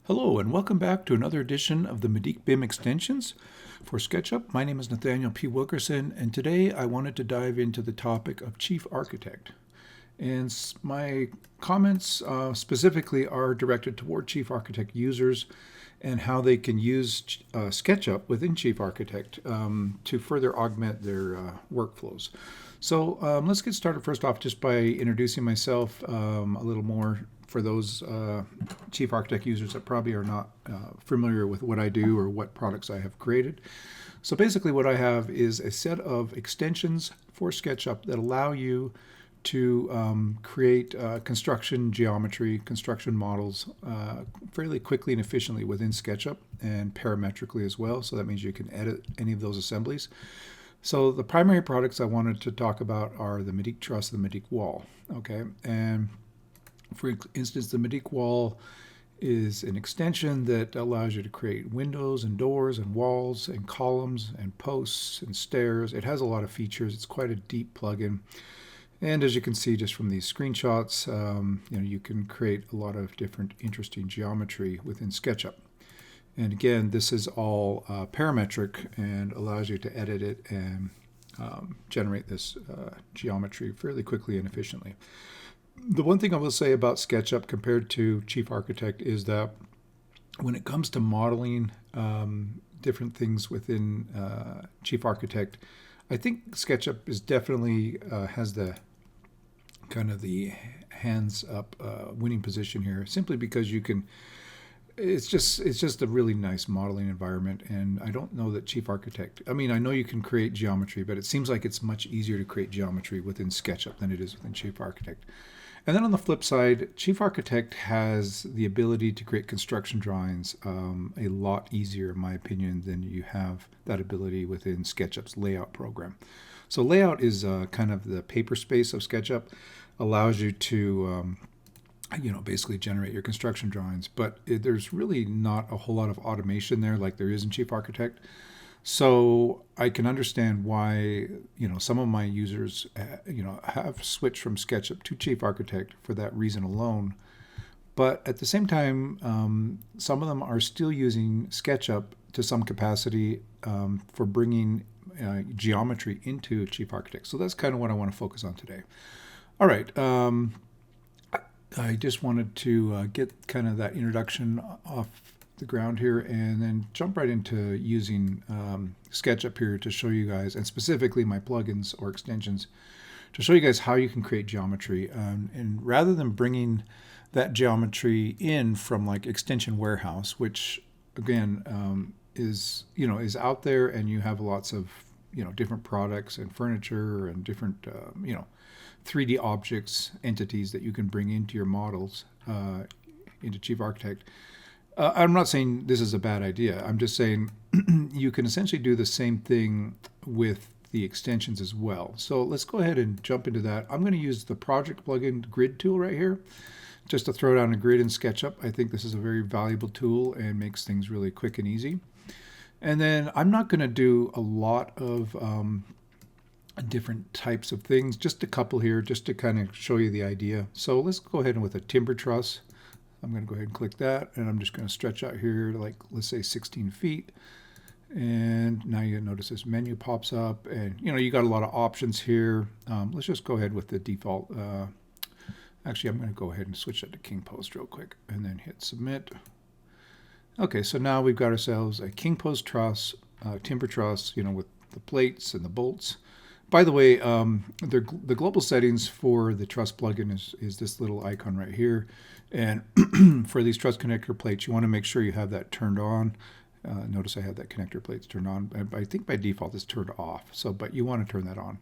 Hello and welcome back to another edition of the mdkBIM extensions for SketchUp. My name is Nathaniel P. Wilkerson, and today I wanted to dive into the topic of Chief Architect. And my comments specifically are directed toward Chief Architect users and how they can use SketchUp within Chief Architect to further augment their workflows. So let's get started first off just by introducing myself a little more for those Chief Architect users that probably are not familiar with what I do or what products I have created. So basically what I have is a set of extensions for SketchUp that allow you to create construction geometry, construction models fairly quickly and efficiently within SketchUp and parametrically as well. So that means you can edit any of those assemblies. So the primary products I wanted to talk about are the Medeek truss and the Medeek wall. Okay, and for instance, the Medeek wall is an extension that allows you to create windows and doors and walls and columns and posts and stairs. It has a lot of features. It's quite a deep plugin. And as you can see just from these screenshots, you can create a lot of different interesting geometry within SketchUp. And again, this is all parametric and allows you to edit it and generate this geometry fairly quickly and efficiently. The one thing I will say about SketchUp compared to Chief Architect is that when it comes to modeling different things within Chief Architect, I think SketchUp is definitely has the kind of the hands up winning position here, simply because you can. It's just a really nice modeling environment, and I don't know that Chief Architect. I mean, I know you can create geometry, but it seems like it's much easier to create geometry within SketchUp than it is within Chief Architect. And then on the flip side, Chief Architect has the ability to create construction drawings a lot easier, in my opinion, than you have that ability within SketchUp's layout program. So layout is kind of the paper space of SketchUp, allows you to basically generate your construction drawings, but there's really not a whole lot of automation there like there is in Chief Architect. So I can understand why, some of my users, have switched from SketchUp to Chief Architect for that reason alone. But at the same time, some of them are still using SketchUp to some capacity for bringing geometry into Chief Architect. So that's kind of what I want to focus on today. All right. I just wanted to get kind of that introduction off the ground here and then jump right into using SketchUp here to show you guys, and specifically my plugins or extensions, to show you guys how you can create geometry. And rather than bringing that geometry in from like Extension Warehouse, which again is out there, and you have lots of different products and furniture and different 3D objects, entities that you can bring into your models into Chief Architect. I'm not saying this is a bad idea. I'm just saying you can essentially do the same thing with the extensions as well. So let's go ahead and jump into that. I'm going to use the project plugin grid tool right here just to throw down a grid in SketchUp. I think this is a very valuable tool and makes things really quick and easy. And then I'm not going to do a lot of different types of things, just a couple here just to kind of show you the idea. So let's go ahead and with a timber truss. I'm going to go ahead and click that, and I'm just going to stretch out here to, like, let's say 16 feet. And now you notice this menu pops up, and you got a lot of options here. Let's just go ahead with the default. Actually, I'm going to go ahead and switch that to king post real quick and then hit submit. Okay, so now we've got ourselves a king post truss, timber truss, with the plates and the bolts. By the way, the global settings for the truss plugin is this little icon right here. And for these truss connector plates, you want to make sure you have that turned on. Notice I have that connector plates turned on. I think by default it's turned off. But you want to turn that on.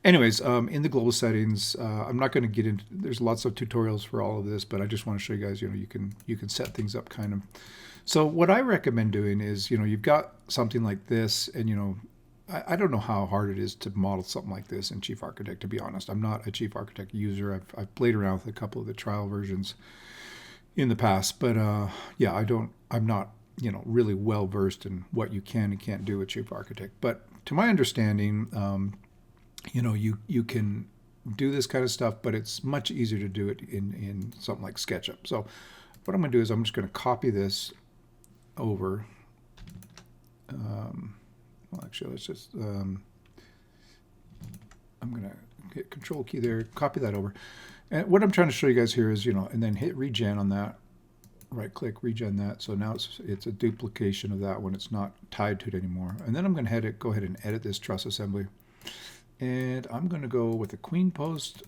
Anyways, in the global settings, I'm not going to get into. There's lots of tutorials for all of this, but I just want to show you guys. You can set things up kind of. So what I recommend doing is, you've got something like this, and I don't know how hard it is to model something like this in Chief Architect, to be honest. I'm not a Chief Architect user. I've played around with a couple of the trial versions in the past, but I'm not really well versed in what you can and can't do with Chief Architect. But to my understanding, you can do this kind of stuff, but it's much easier to do it in something like SketchUp. So what I'm going to do is I'm just going to copy this over. Well, actually, let's just, I'm going to hit Control key there, copy that over. And what I'm trying to show you guys here is, and then hit regen on that. Right click, regen that. So now it's a duplication of that one. It's not tied to it anymore. And then I'm going to go ahead and edit this truss assembly. And I'm going to go with the queen post.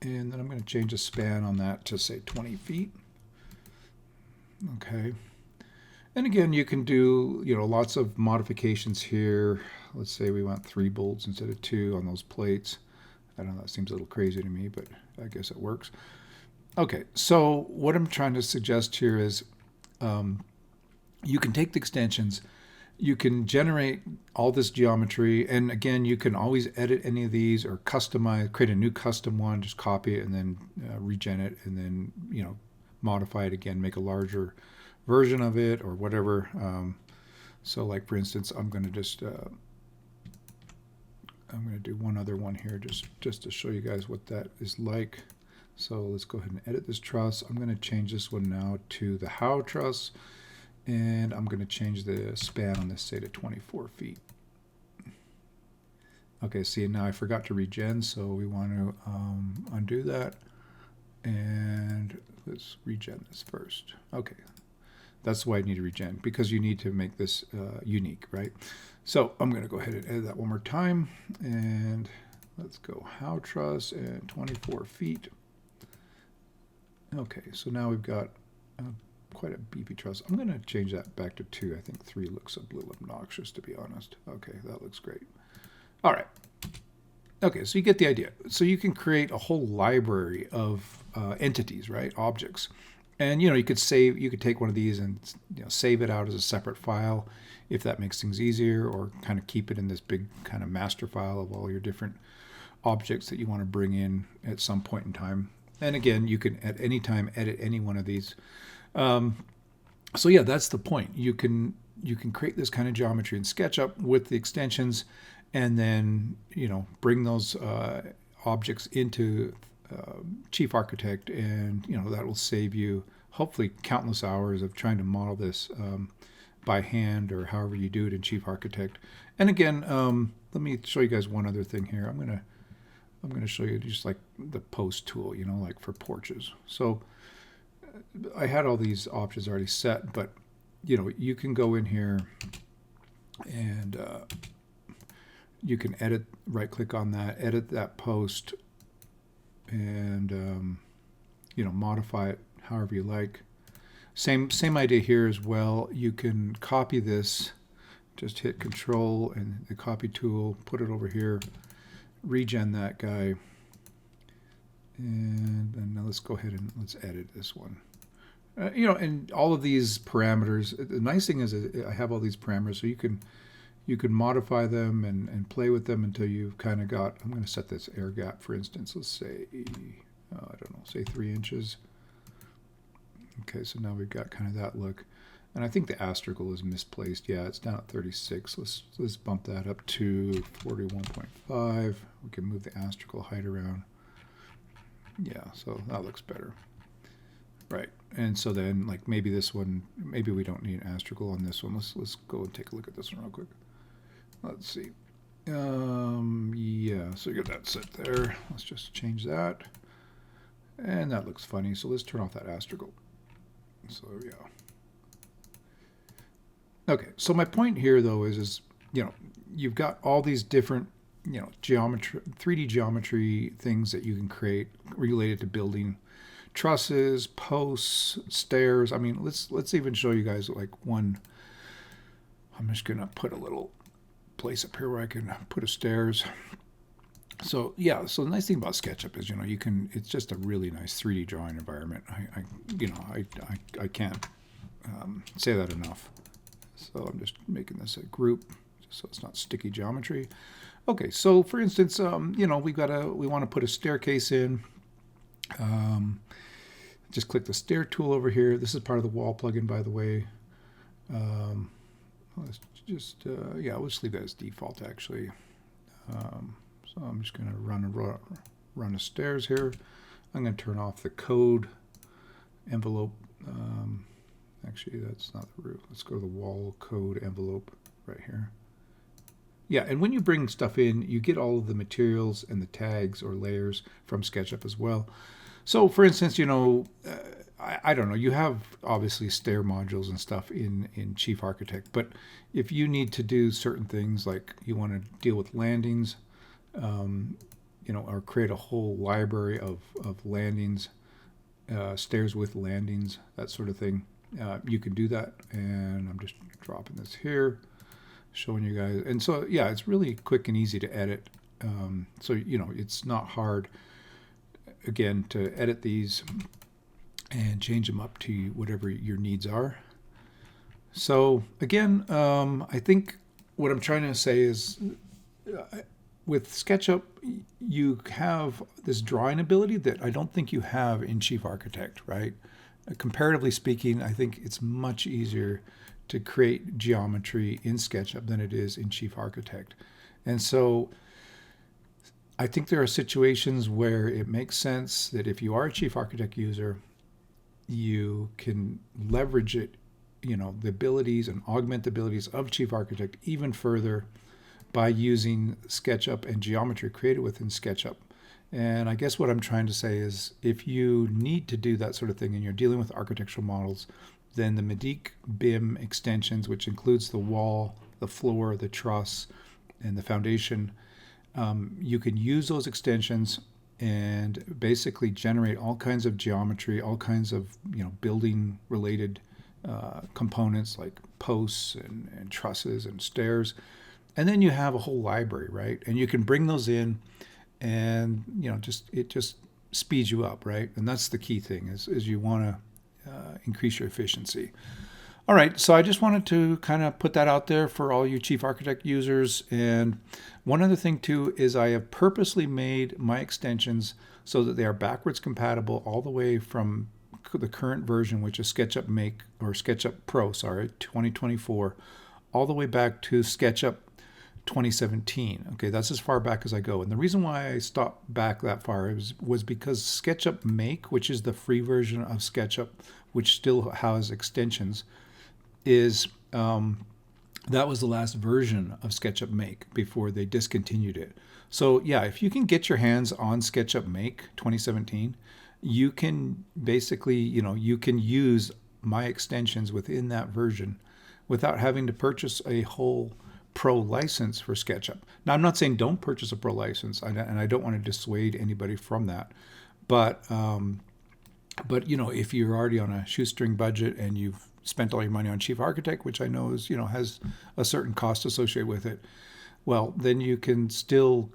And then I'm going to change the span on that to say 20 feet. Okay. And again, you can do, lots of modifications here. Let's say we want 3 bolts instead of 2 on those plates. I don't know, that seems a little crazy to me, but I guess it works. Okay, so what I'm trying to suggest here is you can take the extensions, you can generate all this geometry, and again, you can always edit any of these or customize, create a new custom one, just copy it and then regen it, and then modify it again, make a larger version of it or whatever. So like for instance, I'm going to just I'm going to do one other one here just to show you guys what that is like. So let's go ahead and edit this truss. I'm going to change this one now to the how truss, and I'm going to change the span on this, say, to 24 feet. Okay, see, now I forgot to regen, so we want to undo that, and let's regen this first. Okay, that's why I need to regen, because you need to make this unique, right? So I'm going to go ahead and edit that one more time, and let's go how truss and 24 feet. Okay, so now we've got quite a beefy truss. I'm going to change that back to 2. I think 3 looks a little obnoxious, to be honest. Okay, that looks great. All right. Okay, so you get the idea. So you can create a whole library of entities, right? Objects. And you could take one of these and save it out as a separate file if that makes things easier, or kind of keep it in this big kind of master file of all your different objects that you want to bring in at some point in time. And again, you can at any time edit any one of these. So yeah, that's the point. You can create this kind of geometry in SketchUp with the extensions, and then bring those objects into Chief Architect, and that will save you hopefully countless hours of trying to model this by hand or however you do it in Chief Architect. And again, let me show you guys one other thing here. I'm going to show you just like the post tool, like for porches. So I had all these options already set, but you can go in here and you can edit, right click on that, edit that post, and modify it however you like. Same idea here as well. You can copy this, just hit Control and the copy tool, put it over here, regen that guy, and then now let's go ahead and let's edit this one. And all of these parameters, the nice thing is I have all these parameters, so you can modify them and play with them until you've kind of got, I'm going to set this air gap, for instance, let's say, I don't know, say 3 inches. Okay, so now we've got kind of that look. And I think the astragal is misplaced. Yeah, it's down at 36. Let's bump that up to 41.5. We can move the astragal height around. Yeah, so that looks better. Right, and so then like maybe this one, maybe we don't need an astragal on this one. Let's go and take a look at this one real quick. Let's see. Yeah, so you got that set there. Let's just change that. And that looks funny, so let's turn off that astragal. So there we go. Okay, so my point here though is you've got all these different geometry, 3D geometry things that you can create related to building trusses, posts, stairs. I mean, let's even show you guys like one. I'm just gonna put a little place up here where I can put a stairs. So yeah, so the nice thing about SketchUp is it's just a really nice 3D drawing environment. I can't say that enough. So I'm just making this a group just so it's not sticky geometry. Okay, so for instance, we want to put a staircase in. Just click the stair tool over here. This is part of the wall plugin, by the way. Let's just yeah, we'll just leave that as default actually. So I'm just going to run a stairs here. I'm going to turn off the code, envelope. Actually, that's not the roof. Let's go to the wall code envelope right here. Yeah, and when you bring stuff in, you get all of the materials and the tags or layers from SketchUp as well. So, for instance, I don't know, you have obviously stair modules and stuff in Chief Architect, but if you need to do certain things, like you want to deal with landings, or create a whole library of landings, stairs with landings, that sort of thing, you can do that. And I'm just dropping this here, showing you guys. And so, yeah, it's really quick and easy to edit. So, it's not hard, again, to edit these and change them up to whatever your needs are. So, again, I think what I'm trying to say is with SketchUp, you have this drawing ability that I don't think you have in Chief Architect, right? Comparatively speaking, I think it's much easier to create geometry in SketchUp than it is in Chief Architect. And so I think there are situations where it makes sense that if you are a Chief Architect user, you can leverage it, the abilities and augment the abilities of Chief Architect even further by using SketchUp and geometry created within SketchUp. And I guess what I'm trying to say is if you need to do that sort of thing and you're dealing with architectural models, then the Medeek BIM extensions, which includes the wall, the floor, the truss, and the foundation, you can use those extensions and basically generate all kinds of geometry, all kinds of building related components like posts and trusses and stairs. And then you have a whole library, right? And you can bring those in and it just speeds you up, right? And that's the key thing is you want to increase your efficiency. All right, so I just wanted to kind of put that out there for all you Chief Architect users. And one other thing too is I have purposely made my extensions so that they are backwards compatible all the way from the current version, which is SketchUp Make or SketchUp Pro, 2024, all the way back to SketchUp 2017. Okay, that's as far back as I go. And the reason why I stopped back that far was because SketchUp Make, which is the free version of SketchUp, which still has extensions, is that was the last version of SketchUp Make before they discontinued it. So yeah, if you can get your hands on SketchUp Make 2017, you can basically, you can use my extensions within that version without having to purchase a whole pro license for SketchUp. Now, I'm not saying don't purchase a pro license, and I don't want to dissuade anybody from that. But if you're already on a shoestring budget and you've spent all your money on Chief Architect, which I know is has a certain cost associated with it, well, then you can still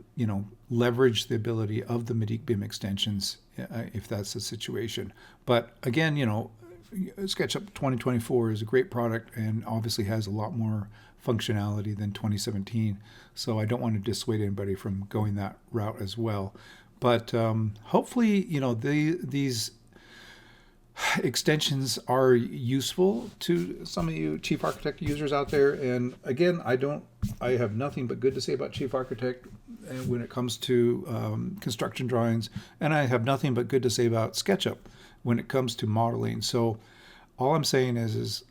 leverage the ability of the Medeek BIM extensions if that's the situation. But again, SketchUp 2024 is a great product and obviously has a lot more functionality than 2017. So I don't want to dissuade anybody from going that route as well. But hopefully, these extensions are useful to some of you Chief Architect users out there. And again, I have nothing but good to say about Chief Architect when it comes to construction drawings, and I have nothing but good to say about SketchUp when it comes to modeling. So all I'm saying is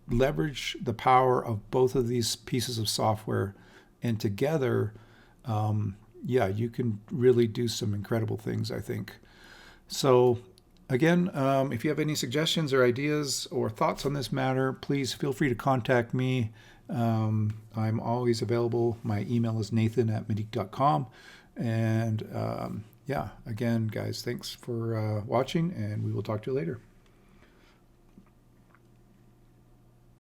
leverage the power of both of these pieces of software, and together, you can really do some incredible things, I think. So again, if you have any suggestions or ideas or thoughts on this matter, please feel free to contact me. I'm always available. My email is nathan@medeek.com. And again, guys, thanks for watching, and we will talk to you later.